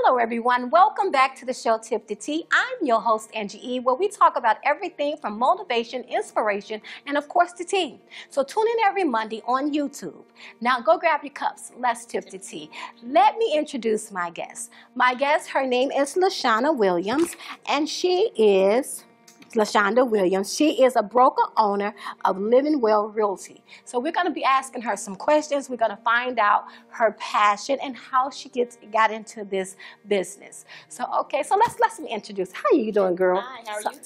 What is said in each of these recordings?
Hello everyone, welcome back to the show Tip to Tea. I'm your host Angie E, where we talk about everything from motivation, inspiration, and of course the tea. So tune in every Monday on YouTube. Now go grab your cups, let's tip the tea. Let me introduce my guest. My guest, her name is LaShonda Williams, and she is LaShonda Williams. She is a broker owner of Living Well Realty. So we're going to be asking her some questions. We're going to find out her passion and how she got into this business. So so let's me introduce. How are you doing, girl? Hi, how are you?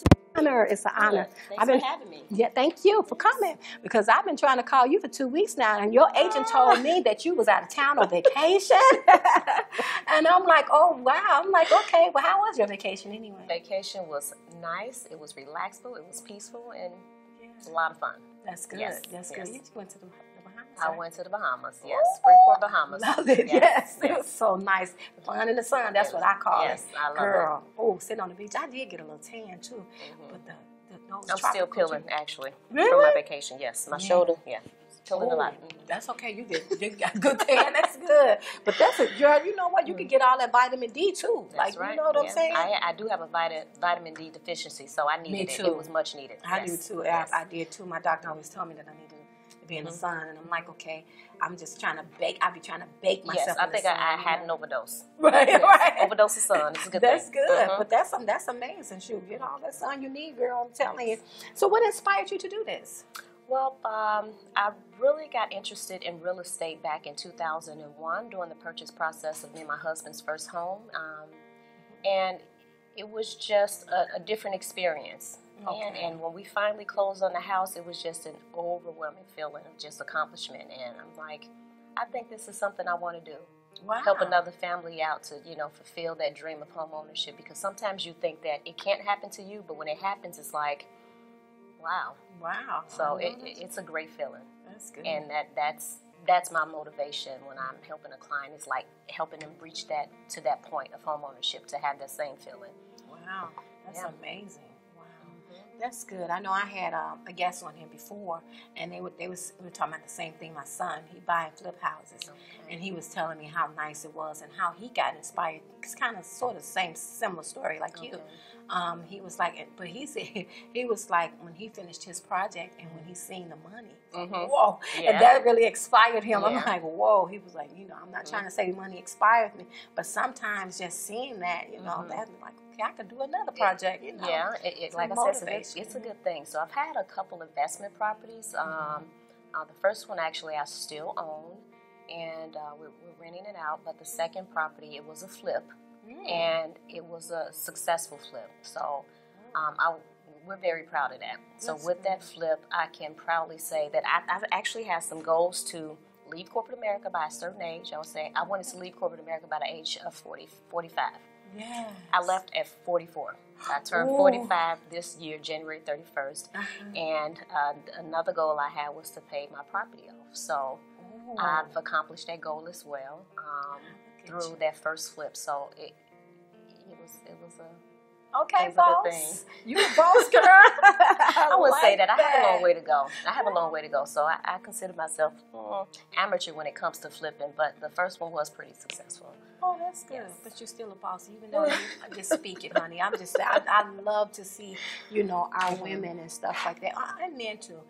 It's an honor. Thanks for having me. Yeah, thank you for coming, because I've been trying to call you for 2 weeks now, and your agent told me that you was out of town on vacation. And I'm like, oh wow. I'm like, okay, well, how was your vacation anyway? Vacation was nice. It was relaxful. It was peaceful, and it was a lot of fun. That's good. Yes, That's yes. good. You went to the Bahamas. I right? went to the Bahamas. Yes, Freeport, Bahamas. Love it. Yes. It was so nice. Fun in the sun. That's what I call Yes, it. I love Girl. Oh, sitting on the beach. I did get a little tan too, but I'm still peeling actually from Really? my vacation. Yes, my shoulder. Yeah, peeling a lot. That's okay. You got good tan. That's good. But girl. You know what? You can get all that vitamin D too. That's like right. You know what I'm saying? I do have a vitamin D deficiency, so I needed Me it. too. It was much needed. I do too. Yes. I did too. My doctor always told me that I needed to be in the sun, and I'm like, okay, I'm just trying to bake. I be trying to bake myself. Yes, I think I had an overdose. Right, yes. right. Overdose of sun. It's a good That's thing. good. But that's amazing. Shoot, get all that sun you need, girl. I'm telling you. So, what inspired you to do this? Well, I really got interested in real estate back in 2001 during the purchase process of me and my husband's first home. And it was just a different experience. Okay. And when we finally closed on the house, it was just an overwhelming feeling of just accomplishment. And I'm like, I think this is something I want to do. Wow. Help another family out to, fulfill that dream of home ownership. Because sometimes you think that it can't happen to you, but when it happens, it's like, wow. Wow. So it's a great feeling. That's good. And that's my motivation when I'm helping a client. It's like helping them reach to that point of home ownership, to have that same feeling. Wow. That's amazing. That's good. I know I had a guest on here before, and we were talking about the same thing. My son, he buy and flip houses, and he was telling me how nice it was and how he got inspired. It's kind of sort of similar story like you. He was like, but he said he was like, when he finished his project and when he seen the money, whoa, and that really inspired him. I'm like, whoa. He was like, I'm not trying to say money inspires me, but sometimes just seeing that, that's like, okay, I could do another project. Yeah, like I said, it's a good thing. So I've had a couple investment properties. The first one actually I still own, and we're renting it out. But the second property, it was a flip. And it was a successful flip. So we're very proud of that. So with that flip, I can proudly say that I've actually had some goals to leave corporate America by a certain age. I was saying I wanted to leave corporate America by the age of 45. Yes. I left at 44. I turned 45 this year, January 31st. And another goal I had was to pay my property off. So I've accomplished that goal as well. Through that first flip, so it was a okay, boss. good thing. You a boss, girl. I wouldn't say that. I have a long way to go. So I consider myself amateur when it comes to flipping, but the first one was pretty successful. Oh, that's good. Yes. But you're still a boss, even though you just speak it, honey. I love to see, our women and stuff like that, and men too,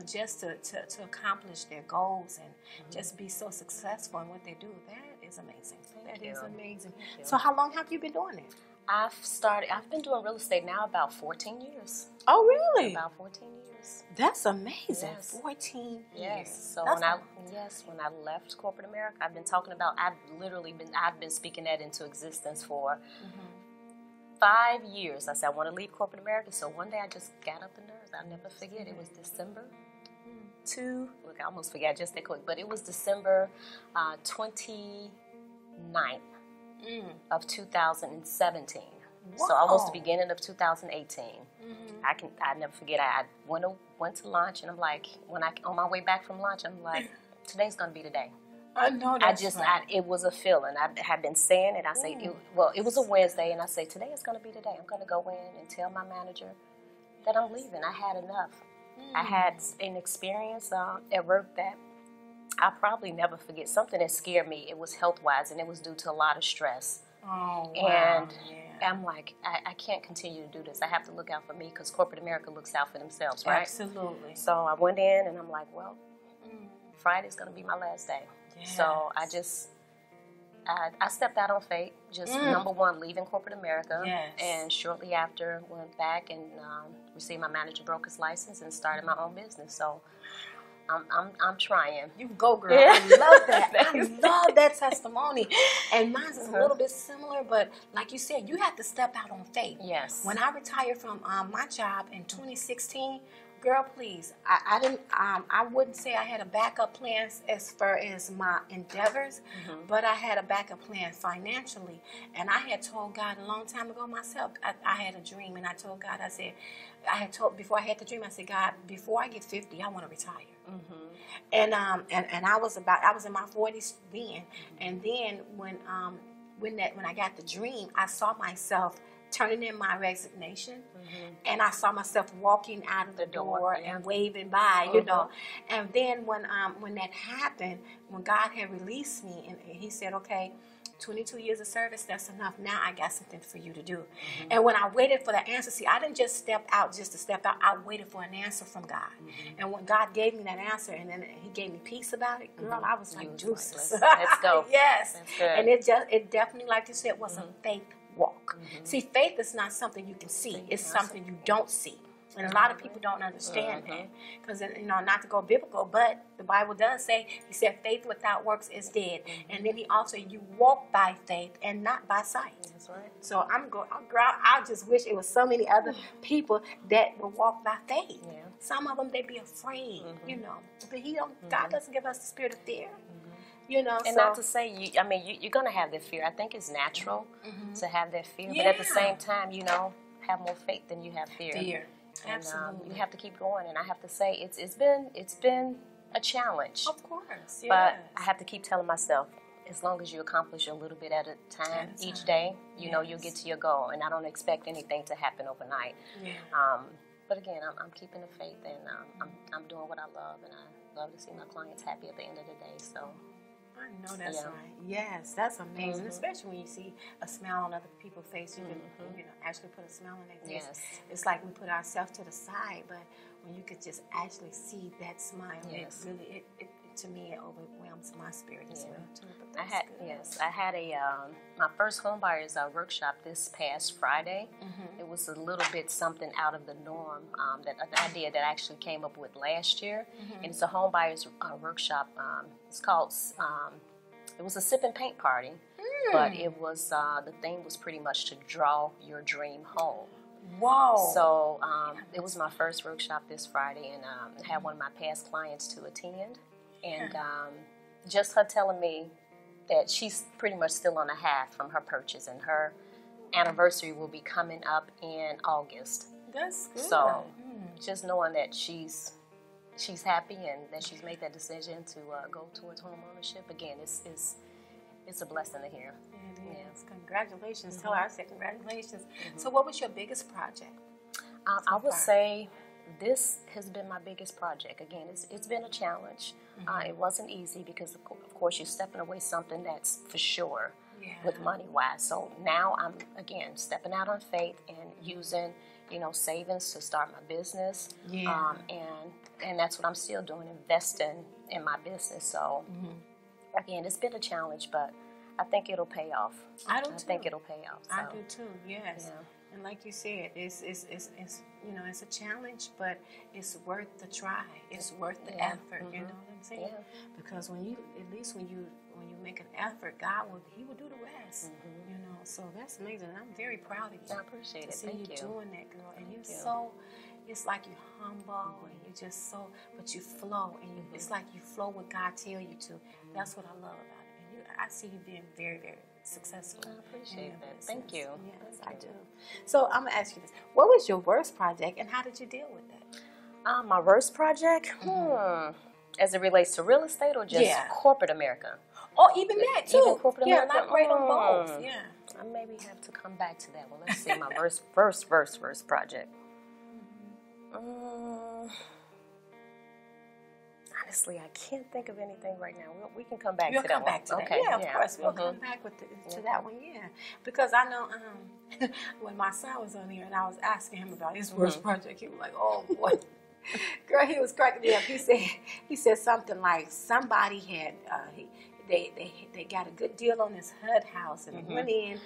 just to accomplish their goals and just be so successful in what they do. That is amazing. That is amazing. So how long have you been doing it? I've been doing real estate now about 14 years. Oh, really? About 14 years. That's amazing. Yes. 14 years. Yes. So when I left corporate America, I've been talking about, I've been speaking that into existence for 5 years. I said, I want to leave corporate America. So one day I just got up the nerves. I'll never forget. It was December I almost forgot just that quick, but it was December 29th of 2017. Wow. So almost the beginning of 2018. I never forget. I went to lunch, and I'm like, on my way back from lunch, I'm like, today's gonna be the day. I know that's right. It was a feeling. I had been saying it. I say, it was a Wednesday, and I say, today is gonna be the day. I'm gonna go in and tell my manager that I'm leaving. I had enough. I had an experience at work that I'll probably never forget. Something that scared me. It was health-wise, and it was due to a lot of stress. Oh, and wow. Yeah. I'm like, I can't continue to do this. I have to look out for me because corporate America looks out for themselves, right? Absolutely. So I went in and I'm like, well, Friday's going to be my last day. Yes. So I stepped out on faith, just number one, leaving corporate America. Yes. And shortly after, went back and received my manager broker's license and started my own business. So I'm trying. You go, girl. Yeah. I love that. I love that testimony. And mine is a little bit similar, but like you said, you have to step out on faith. Yes. When I retired from my job in 2016, girl, please, I wouldn't say I had a backup plan as far as my endeavors, but I had a backup plan financially. And I had told God a long time ago myself, I had a dream, and I told God, before I had the dream, I said, God, before I get 50, I want to retire. And I was in my 40s then, and then when I got the dream, I saw myself turning in my resignation, and I saw myself walking out of the door and waving by, you know. And then when that happened, when God had released me, and He said, okay, 22 years of service, that's enough. Now I got something for you to do. And when I waited for the answer, see, I didn't just step out just to step out. I waited for an answer from God. And when God gave me that answer, and then He gave me peace about it, girl, I was like, juices. Let's go. Yes. That's good. And it definitely, like you said, was a faith walk. See, faith is not something you can see. It's something you don't see. And a lot of people don't understand that. Because, you know, not to go biblical, but the Bible does say, He said, faith without works is dead. And then He also, you walk by faith and not by sight. That's right. So I just wish it was so many other people that would walk by faith. Yeah. Some of them, they be afraid, you know. But God doesn't give us the spirit of fear. You know, and not to say, you're going to have that fear. I think it's natural to have that fear. But at the same time, you know, have more faith than you have fear. And, absolutely. You have to keep going. And I have to say, it's been a challenge. Of course, yes. But I have to keep telling myself, as long as you accomplish a little bit at a time each day, you know, you'll get to your goal. And I don't expect anything to happen overnight. Yeah. But again, I'm keeping the faith, and I'm doing what I love, and I love to see my clients happy at the end of the day. So. I know that's right. Yes, that's amazing, especially when you see a smile on other people's face. You can, you know, actually put a smile on their face. Yes. It's like we put ourselves to the side, but when you could just actually see that smile, it really, to me, it overwhelms my spirit as well too. But I had my first home buyers workshop this past Friday. It was a little bit something out of the norm, that an idea that I actually came up with last year, and it's a home buyers workshop. It's called. It was a sip and paint party, but it was the theme was pretty much to draw your dream home. Wow! So it was my first workshop this Friday, and I had one of my past clients to attend. And just her telling me that she's pretty much still on a half from her purchase, and her anniversary will be coming up in August. That's good. So just knowing that she's happy and that she's made that decision to go towards home ownership, again, it's a blessing to hear. It is. Congratulations. Tell her I said congratulations. So what was your biggest project? I would say this has been my biggest project. Again, it's been a challenge. It wasn't easy because, of course, you're stepping away something that's for sure with money-wise. So now I'm, again, stepping out on faith and using, you know, savings to start my business. And that's what I'm still doing, investing in my business. So, again, it's been a challenge, but I think it'll pay off. I think it'll pay off. So. I do too, yes. Yeah. And like you said, it's you know, it's a challenge, but it's worth the try. It's worth the effort. You know what I'm saying? Yeah. Because when you make an effort, He will do the rest. You know, so that's amazing. And I'm very proud of you. I appreciate it. See Thank you you doing that, girl. And you're so. It's like you're humble and you're just so, but you flow, and it's like you flow what God tell you to. That's what I love about it. And I see you being very, very successful. I appreciate that. Thank you. Yes, I do. So I'm gonna ask you this: what was your worst project, and how did you deal with that? My worst project, as it relates to real estate or just corporate America. Oh, even that too. Even corporate America. Elaborate on both. Yeah. I maybe have to come back to that one. Let's see. My first project. I Honestly, I can't think of anything right now. We can come back We'll to come that back one. to that. Okay. Yeah, of course. We'll come back with to that one, yeah. Because I know when my son was on here and I was asking him about his first project, he was like, oh, boy. Girl, he was cracking me up. He said something like somebody had, they got a good deal on this HUD house and went in.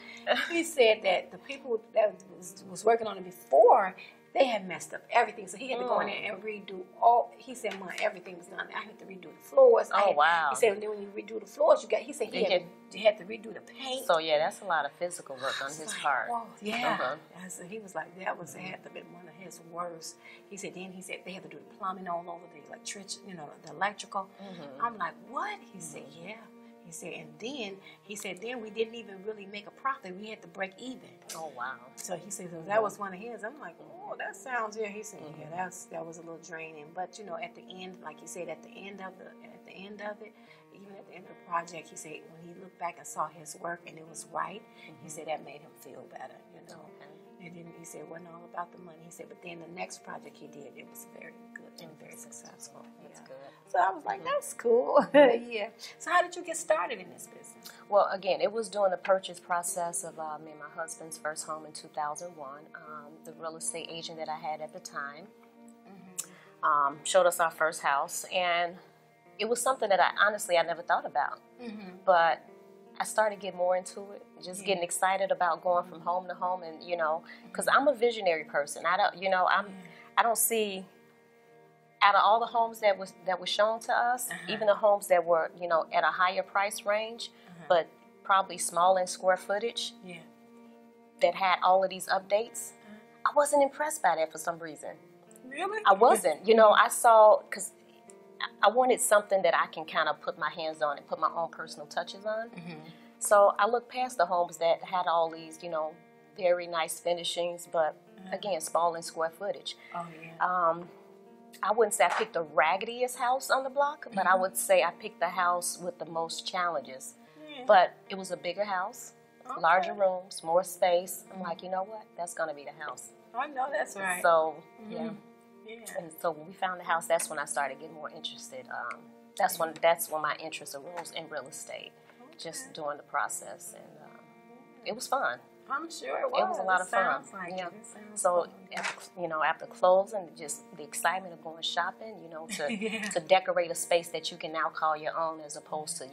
He said that the people that was working on it before, they had messed up everything, so he had to go in there and redo all. He said, "Mom, everything was done. I had to redo the floors." Wow! He said, and then when you redo the floors, he said he had to redo the paint. So yeah, that's a lot of physical work on his part. Whoa, yeah. So he was like, that had to be one of his worst. He said they had to do the plumbing all over the the electrical. I'm like, what? He said, yeah. He said, and then then we didn't even really make a profit. We had to break even. Oh wow! So he said, so that was one of his. I'm like, oh, that sounds. Yeah, he said, yeah, that was a little draining. But at the end, like he said, at the end of it, even at the end of the project, he said when he looked back and saw his work and it was right, he said that made him feel better. And then he said it wasn't all about the money. He said, but then the next project he did, it was very good and very successful. That's good. So I was like, that's cool. Yeah. So how did you get started in this business? Well, again, it was during the purchase process of me and my husband's first home in 2001. The real estate agent that I had at the time showed us our first house, and it was something that I never thought about. But I started getting more into it, just getting excited about going from home to home, and because I'm a visionary person. I don't see. Out of all the homes that were shown to us, even the homes that were, at a higher price range, but probably small in square footage, that had all of these updates, I wasn't impressed by that for some reason. Really? I wasn't. I saw, because I wanted something that I can kind of put my hands on and put my own personal touches on. So I looked past the homes that had all these, very nice finishings, but again, small in square footage. Oh, yeah. I wouldn't say I picked the raggediest house on the block, but I would say I picked the house with the most challenges. But it was a bigger house, larger rooms, more space. I'm like, you know what? That's going to be the house. I know that's right. So, yeah. And so when we found the house, that's when I started getting more interested. That's when my interest arose in real estate, just during the process. And it was fun. I'm sure it was. It was a lot of fun. So, after closing, just the excitement of going shopping, to decorate a space that you can now call your own, as opposed to,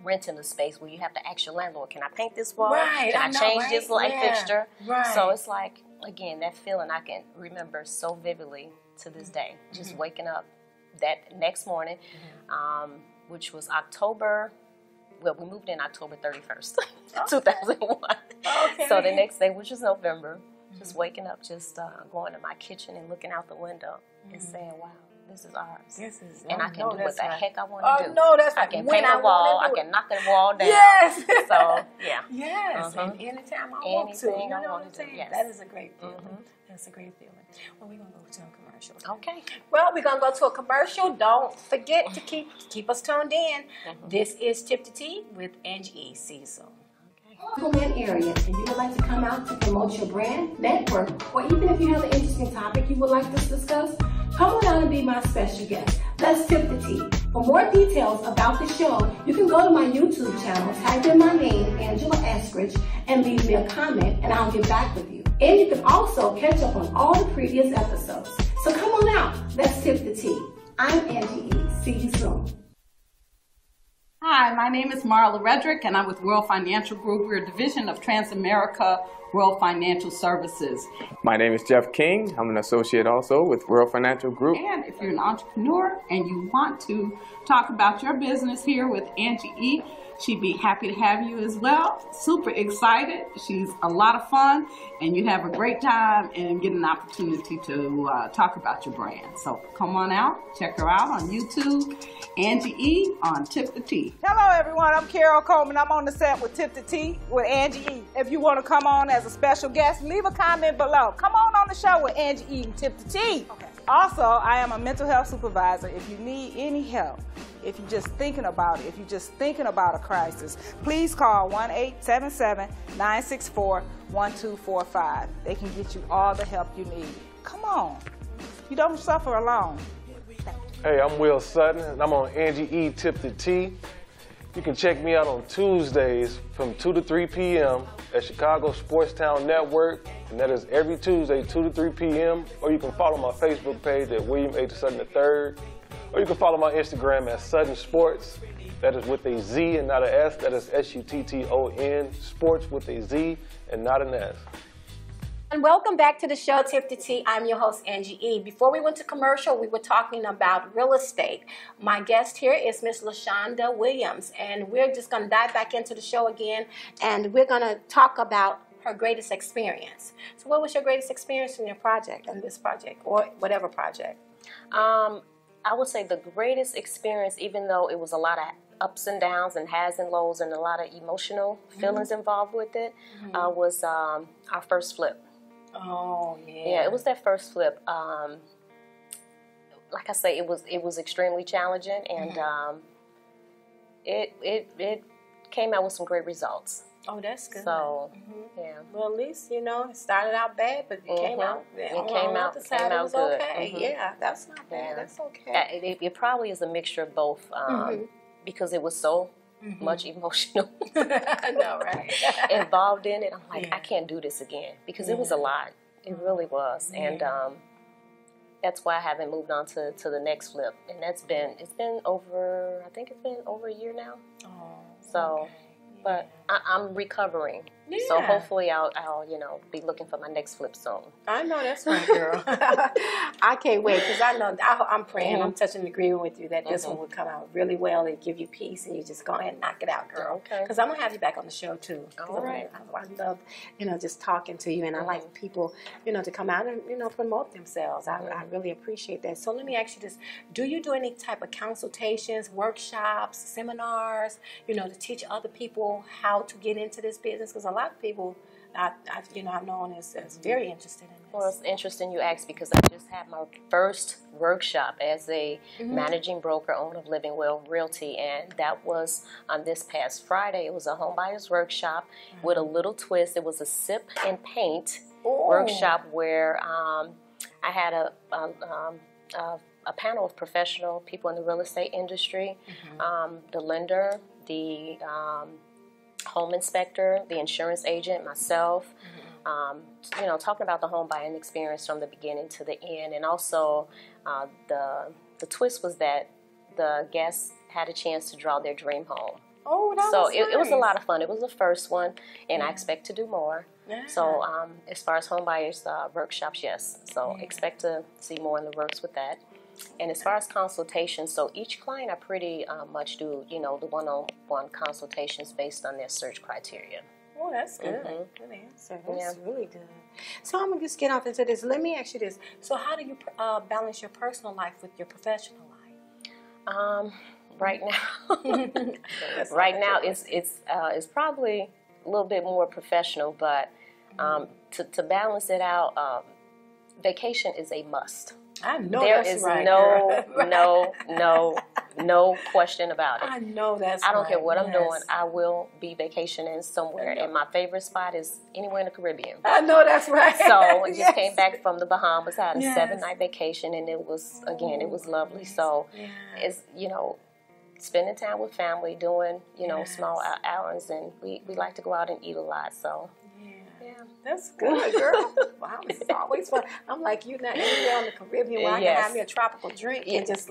renting a space where you have to ask your landlord, can I paint this wall? Right. Can I change this light fixture? Right. So it's like, again, that feeling I can remember so vividly to this day. Just waking up that next morning, which was October. Well, we moved in October 31st, 2001. Okay. So the next day, which is November, just waking up, just going to my kitchen and looking out the window and saying, wow, this is ours. And I can do what the heck I want to do. No, that's right. I can paint a wall. I can knock the wall down. Yes. So, yeah. Yes. And anytime I want to. Anything I want to do. Yes. That is a great feeling. That's a great feeling. Well, we're going to go to a commercial. Okay. Well, we're going to go to a commercial. Don't forget to keep us tuned in. This is Tip to Tea with Angie E. See you soon. Cleveland area and you would like to come out to promote your brand, network, or even if you have an interesting topic you would like us to discuss, come on out and be my special guest. Let's tip the tea. For more details about the show, you can go to my YouTube channel, type in my name, Angela Eskridge, and leave me a comment, and I'll get back with you. And you can also catch up on all the previous episodes. So come on out. Let's tip the tea. I'm Angie E. See you soon. Hi, my name is Marla Redrick, and I'm with World Financial Group. We're a division of Transamerica World Financial Services. My name is Jeff King. I'm an associate also with World Financial Group. And if you're an entrepreneur and you want to talk about your business here with Angie E., she'd be happy to have you as well. Super excited. She's a lot of fun, and you have a great time and get an opportunity to talk about your brand. So come on out, check her out on YouTube, Angie E. on Tip the Tea. Hello everyone, I'm Carol Coleman. I'm on the set with Tip the Tea with Angie E. If you want to come on as a special guest, leave a comment below. Come on the show with Angie E. and Tip the Tea. Okay. Also, I am a mental health supervisor. If you need any help, if you're just thinking about it, if you're just thinking about a crisis, please call 1-877-964-1245. They can get you all the help you need. Come on. You don't suffer alone. Thank you. Hey, I'm Will Sutton, and I'm on Angie E. Tip the T. You can check me out on Tuesdays from 2 to 3 p.m. at Chicago Sportstown Network, and that is every Tuesday, 2 to 3 p.m. Or you can follow my Facebook page at William H. Sutton III, or you can follow my Instagram at Sutton Sports. That is with a Z and not an S. That is S-U-T-T-O-N, sports with a Z and not an S. And welcome back to the show, Tip the Tea. I'm your host, Angie E. Before we went to commercial, we were talking about real estate. My guest here is Miss LaShonda Williams, and we're just going to dive back into the show again, and we're going to talk about her greatest experience. So what was your greatest experience in your project, in this project, or whatever project? I would say the greatest experience, even though it was a lot of ups and downs and highs and lows and a lot of emotional feelings involved with it, was our first flip. Oh, yeah. Yeah, it was that first flip. Like I say, it was extremely challenging, and it came out with some great results. Oh, that's good. So, yeah. Well, at least, you know, it started out bad, but it came out. It came out good. Okay. Yeah, that's not bad. Yeah. That's okay. It probably is a mixture of both, because it was so much emotional I know, right? involved in it. I'm like, I can't do this again, because it was a lot. It really was, and that's why I haven't moved on to the next flip. And it's been over, I think it's been over a year now. Oh, so. Okay. But I'm recovering, so hopefully I'll be looking for my next flip soon. I know that's right, girl. I can't wait, because I know I'm praying, I'm touching and agreeing with you that this one will come out really well and give you peace, and you just go ahead and knock it out, girl. Okay. Because I'm gonna have you back on the show too. All right. I love, just talking to you, and I like people, to come out and promote themselves. I really appreciate that. So let me ask you this: do you do any type of consultations, workshops, seminars, to teach other people how to get into this business? Because a lot of people I've known is very interested in this. Well, it's interesting you asked, because I just had my first workshop as a managing broker, owner of Living Well Realty, and that was on this past Friday. It was a home buyers workshop with a little twist. It was a sip and paint workshop where I had a panel of professional people in the real estate industry, the lender, the home inspector, the insurance agent, myself, talking about the home buying experience from the beginning to the end. And also the twist was that the guests had a chance to draw their dream home. Oh, that so was nice. it was a lot of fun. It was the first one, and I expect to do more. Yeah. So as far as home buyers workshops, yes. So expect to see more in the works with that. And as far as consultations, so each client I pretty much do, the one-on-one consultations based on their search criteria. Oh, that's good. Good answer. That's really good. So I'm going to just get off into this. Let me ask you this. So how do you balance your personal life with your professional life? Right now, it's probably a little bit more professional, but to balance it out, vacation is a must. I know there that's is right, no question about it. I know that's I don't right. care what I'm doing. I will be vacationing somewhere, and my favorite spot is anywhere in the Caribbean. I know that's right. So I just came back from the Bahamas. I had a 7-night vacation, and it was it was lovely. So it's spending time with family, doing small outings, and we like to go out and eat a lot. So. Yeah, that's good, girl. Wow, it's always fun. I'm like you now, anywhere on the Caribbean where I can have me a tropical drink and just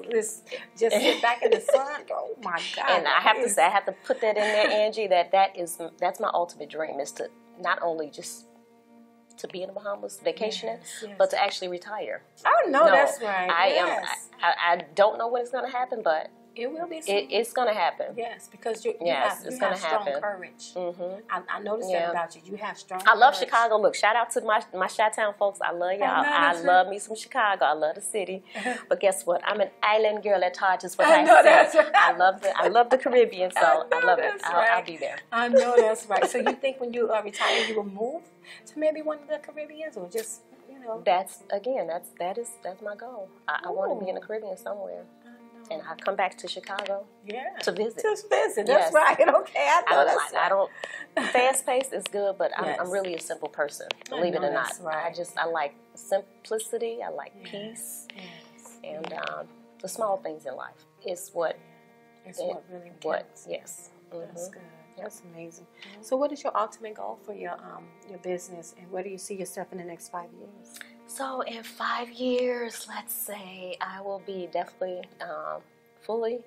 sit back in the sun. Oh my God! And I have to say, I have to put that in there, Angie. That's my ultimate dream, is to not only just to be in the Bahamas vacationing, but to actually retire. Oh no, that's right. I don't know when it's going to happen, but. It will be soon. It's going to happen. Yes, because you have strong courage. I noticed that about you. You have strong courage. I love Chicago. Look, shout out to my Chi-Town folks. I love y'all. I love me some Chicago. I love the city. But guess what? I'm an island girl at heart, is what I say. Right. I love the Caribbean, so I love it. I'll be there. I know that's right. So you think when you retire, you will move to maybe one of the Caribbeans, or just, That's my goal. I want to be in the Caribbean somewhere. And I come back to Chicago to visit. Just visit. That's right. Okay, I know that's right. I don't. Fast paced is good, but I'm really a simple person. Believe it or not, right. I like simplicity. I like peace, and The small things in life is what It's what really counts. Yes. That's good. That's amazing. So what is your ultimate goal for your business, and where do you see yourself in the next 5 years? So in 5 years, let's say I will be definitely fully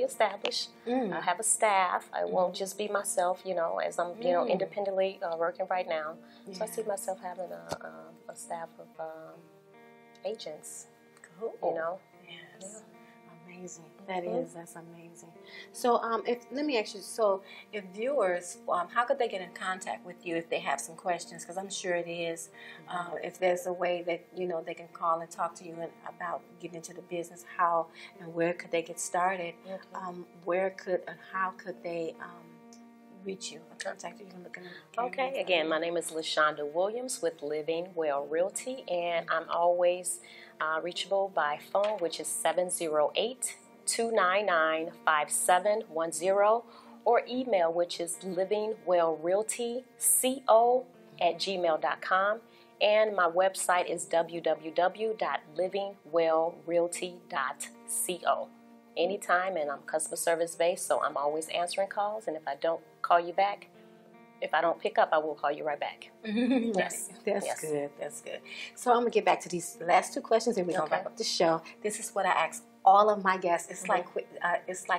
established. I have a staff. I won't just be myself, as I'm, independently working right now. So I see myself having a staff of agents. Cool. Yes. Yeah. Amazing. That's amazing. So, let me ask you. So, if viewers, how could they get in contact with you if they have some questions? Because I'm sure it is. If there's a way that they can call and talk to you about getting into the business, how and where could they get started? How could they reach you or contact you? You can look in the Okay. Again, my name is LaShonda Williams with Living Well Realty, and I'm always reachable by phone, which is 708-299-5710, or email, which is livingwellrealtyco@gmail.com, and my website is www.livingwellrealty.co. Anytime, and I'm customer service based, so I'm always answering calls, and if I don't call you back, if I don't pick up, I will call you right back. Yes. That's good. That's good. So I'm going to get back to these last two questions, and we're going to wrap up the show. This is what I ask all of my guests. It's like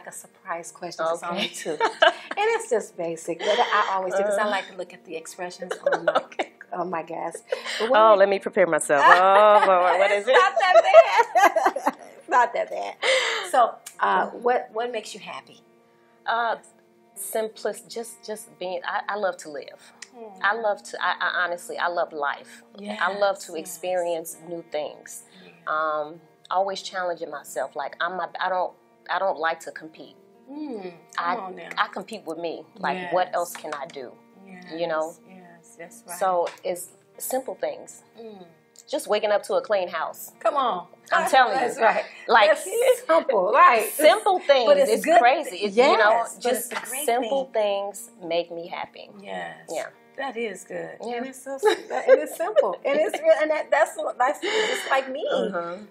a surprise question. It's only two. And it's just basic. But I always do, because I like to look at the expressions on my guests. Let me prepare myself. Oh, Lord, what is it? Not that bad. Not that bad. So what makes you happy? Simplest, just being. I love to live. I honestly, I love life. Yes, I love to experience new things. Always challenging myself. Like I don't like to compete. I compete with me. Like, what else can I do? Yes, Yes, that's right. So it's simple things. Just waking up to a clean house. Come on. I'm telling you. That's right. Like, that's simple, right? Simple things. But it's good. Crazy. It's, Yes, but just it's a great simple thing. things make me happy. Yes. Yeah. That is good. Yeah. And it's so and it's simple. And it's real, and that's just like me.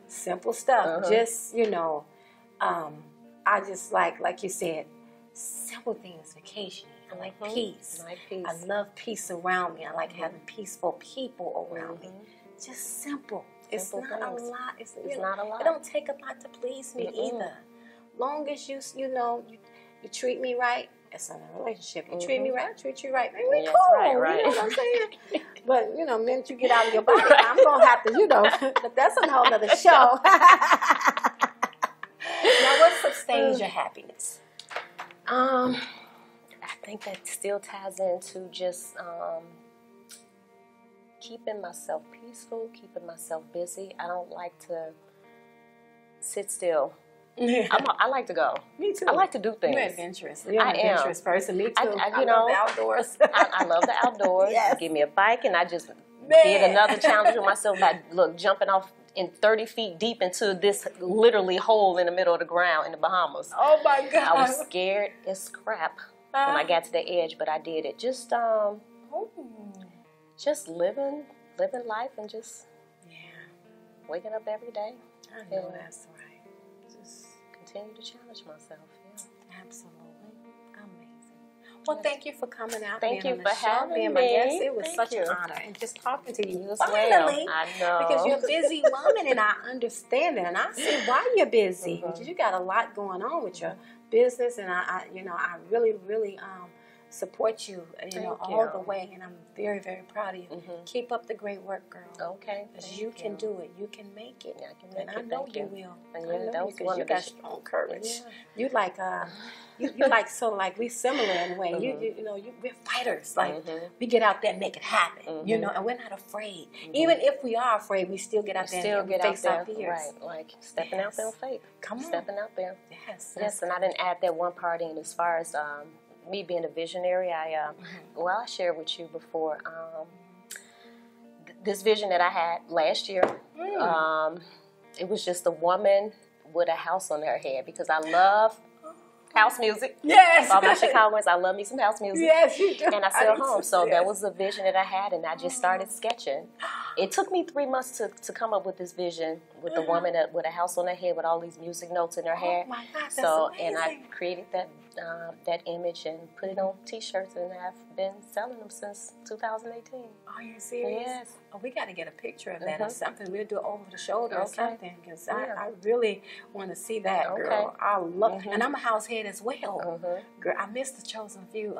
Simple stuff. Just, I just like you said, simple things, vacation. I like peace. I love peace around me. I like having peaceful people around me. Just simple. It's not a lot. It's not a lot. It don't take a lot to please me either. Long as you treat me right, it's in a relationship. You treat me right, I treat you right. Maybe cool. Right. You know what I'm saying? But, the minute you get out of your body, I'm going to have to, but that's a whole other show. Now, what sustains your happiness? I think that still ties into just keeping myself peaceful, keeping myself busy. I don't like to sit still. I like to go. Me too. I like to do things. You're adventurous. You're an adventurous person. Me too. I love the outdoors. I love the outdoors. Yes. Give me a bike, and I just did another challenge with myself by jumping off in 30 feet deep into this literally hole in the middle of the ground in the Bahamas. Oh my God. I was scared as crap when I got to the edge, but I did it. Just living life and just waking up every day. I know that's right. Just continue to challenge myself. Yeah. Absolutely. Amazing. Well, thank you for coming out. Thank you on for the show, having being me. my guest. It was Thank such you. an honor. And just talking to you as finally. well. I know. Because you're a busy woman, and I understand it. And I see why you're busy. Because you got a lot going on with your business. And I really, really support you, all the way. And I'm very, very proud of you. Keep up the great work, girl. Okay. Because you can do it. You can make it. Yeah, I can make and it. I know you will. And I know that you, was because you got strong courage. Yeah. You like you like like we similar in a way. We're fighters. Like we get out there and make it happen. And we're not afraid. Even if we are afraid, we still get out there and face our fears. Right, like stepping out there on faith. Come on, stepping out there. Yes. And I didn't add that one part in as far as me being a visionary. I shared with you before this vision that I had last year. It was just a woman with a house on her head, because I love house music. Yes. All my Chicagoans, I love me some house music. Yes, you do. And I sell home. So that was the vision that I had, and I just started sketching. It took me 3 months to come up with this vision with the woman with a house on her head with all these music notes in her hair. Oh my gosh, that's amazing. And I created that image and put it on T-shirts, and I've been selling them since 2018. Are you serious? Yes. Oh, we got to get a picture of that or something. We'll do it over the shoulder or Okay. something, because I really want to see that, girl. I love and I'm a house head as well. Girl, I missed the chosen few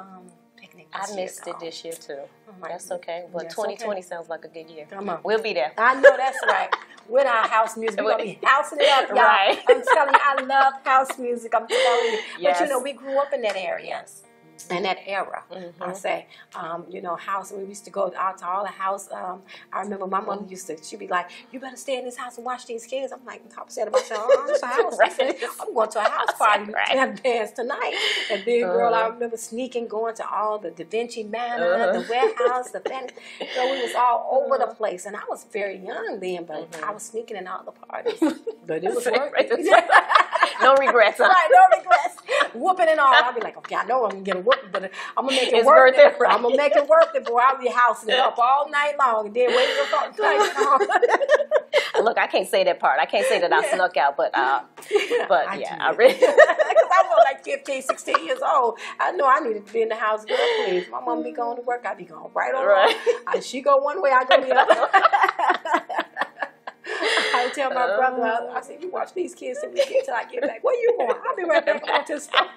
picnic this I year, missed it though. this year too. my That's okay. But Yes, 2020 okay. sounds like a good year. Come on. We'll be there. I know that's right. With our house music, we're going to be housing it up, y'all. Right. I'm telling you, I love house music. I'm telling you. Yes. But, you know, we grew up in that area. Yes. In that era, I say, you know, house. We used to go out to all the house. I remember my mom used to. She'd be like, "You better stay in this house and watch these kids." I'm like, "Top said about myself, it's a house." I said, "I'm going to a house party to have dance tonight." And then, girl, I remember sneaking, going to all the Da Vinci Manor, the warehouse, the Venice. So we was all over the place, and I was very young then, but I was sneaking in all the parties. But it was working. No regrets. Huh? Right, no regrets. Whooping and all. I'll be like, okay, I know I'm gonna get a whooping, but I'm gonna make it It's worth worth it, right? I'm gonna make it worth it, boy. I'll be housing it up all night long and then waiting for something to Look, I can't say that part. I can't say that I snuck out, but I did. really. Because I was like 15, 16 years old. I know I needed to be in the house, girl, please. My mom be going to work, I be going right on. Right. She go one way, I go the other. I would tell my brother, I said, "You watch these kids till I get back. Where you going? I'll be right back going to the store."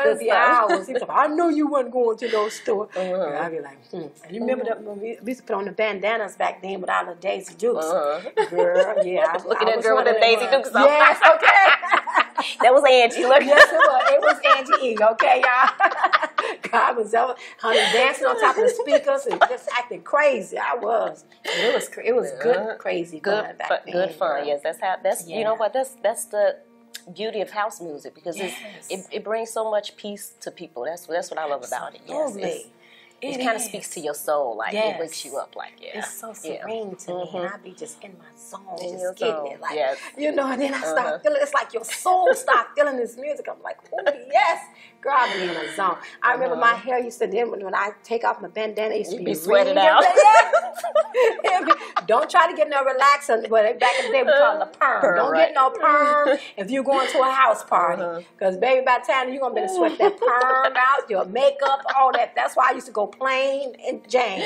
Girl, the hours. He was like, "I know you wasn't going to no store." Girl, I'd be like, And you remember that when we used to put on the bandanas back then with all the Daisy Dukes? Girl, yeah. Look at that girl with the Daisy Dukes on. Yes, okay. That was Angie. Look. Yes, it was. It was Angie E. Okay, y'all. God was honey dancing on top of the speakers and just acting crazy. I was. It was good, crazy fun back then. Good fun. Girl. Yes, that's you know what? That's the beauty of house music, because it brings so much peace to people. That's what I love about it. Yes, it kind of speaks to your soul, like it wakes you up, like it's so serene to me, and I be just in my zone, just getting it, like you know. And then I start feeling, it's like your soul start feeling this music. I'm like, oh yes, girl, I be in a zone. I remember my hair used to then when I take off my bandana, it used to be sweated out. Don't try to get no relaxer, but back in the day we call it a perm. Don't get no perm if you're going to a house party, because baby, by the time you're gonna be able to sweat that perm out, your makeup, all that. That's why I used to go plain and Jane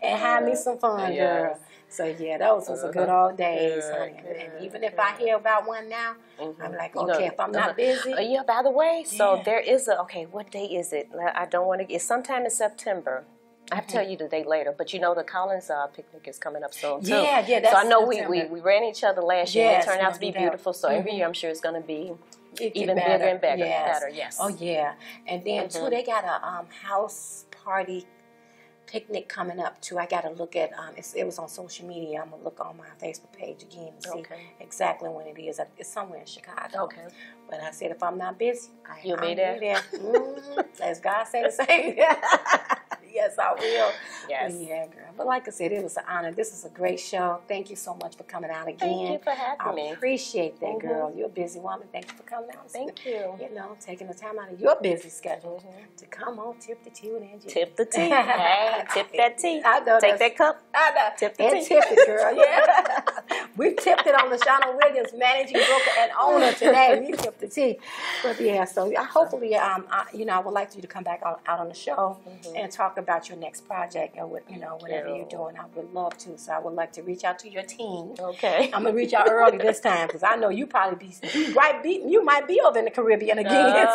and have me some fun, girl. So yeah, those was a good old days, honey. And even if I hear about one now, I'm like, okay, if I'm not busy. Yeah, by the way, so there is what day is it? I don't want to. It's sometime in September. I have to tell you the date later, but you know the Collins picnic is coming up soon too. Yeah, so I know we ran each other last year, and it turned out to be beautiful. So every year I'm sure it's going to be even bigger and better. Yes. Oh yeah, and then too they got a house party picnic coming up too. I got to look at it was on social media. I'm gonna look on my Facebook page again and see exactly when it is. It's somewhere in Chicago. Okay. But I said if I'm not busy, You'll be there. As God say the same. Yes, I will. Yes. But yeah, girl. But like I said, it was an honor. This is a great show. Thank you so much for coming out again. Thank you for having me. I appreciate that, girl. You're a busy woman. Thank you for coming out. Thank you. You know, taking the time out of your busy schedule to come on Tip the Tea with Angie. Tip the tea. Hey, tip that tea. I know. Take that cup. I know. Tip the and tea. tip it, girl. Yeah. We tipped it on LaShonda Williams, managing broker and owner today. We tipped the tea. But yeah, so hopefully, you know, I would like you to come back out on the show and talk about your next project or whatever you're doing. I would love to. So I would like to reach out to your team. Okay. I'm gonna reach out early this time because I know you probably you might be over in the Caribbean again.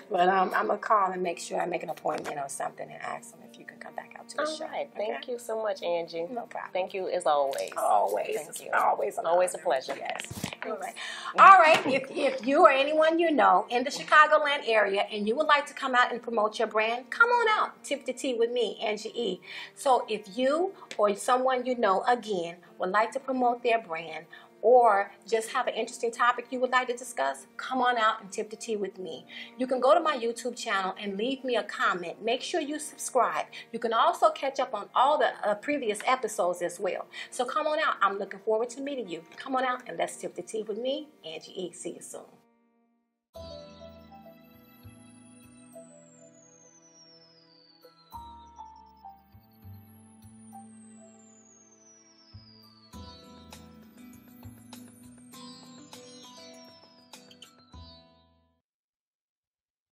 But I'm gonna call and make sure I make an appointment or something and ask them if you can come back out to the show. All right. Thank you so much, Angie. No problem. Thank you as always. Always. Thank you. Always a pleasure. Yes. All right. If you or anyone you know in the Chicagoland area and you would like to come out and promote your brand, come on out. Tip the Tea with me, Angie E. So if you or someone you know, again, would like to promote their brand or just have an interesting topic you would like to discuss, come on out and tip the tea with me. You can go to my YouTube channel and leave me a comment. Make sure you subscribe. You can also catch up on all the previous episodes as well. So come on out. I'm looking forward to meeting you. Come on out and let's tip the tea with me, Angie E. See you soon.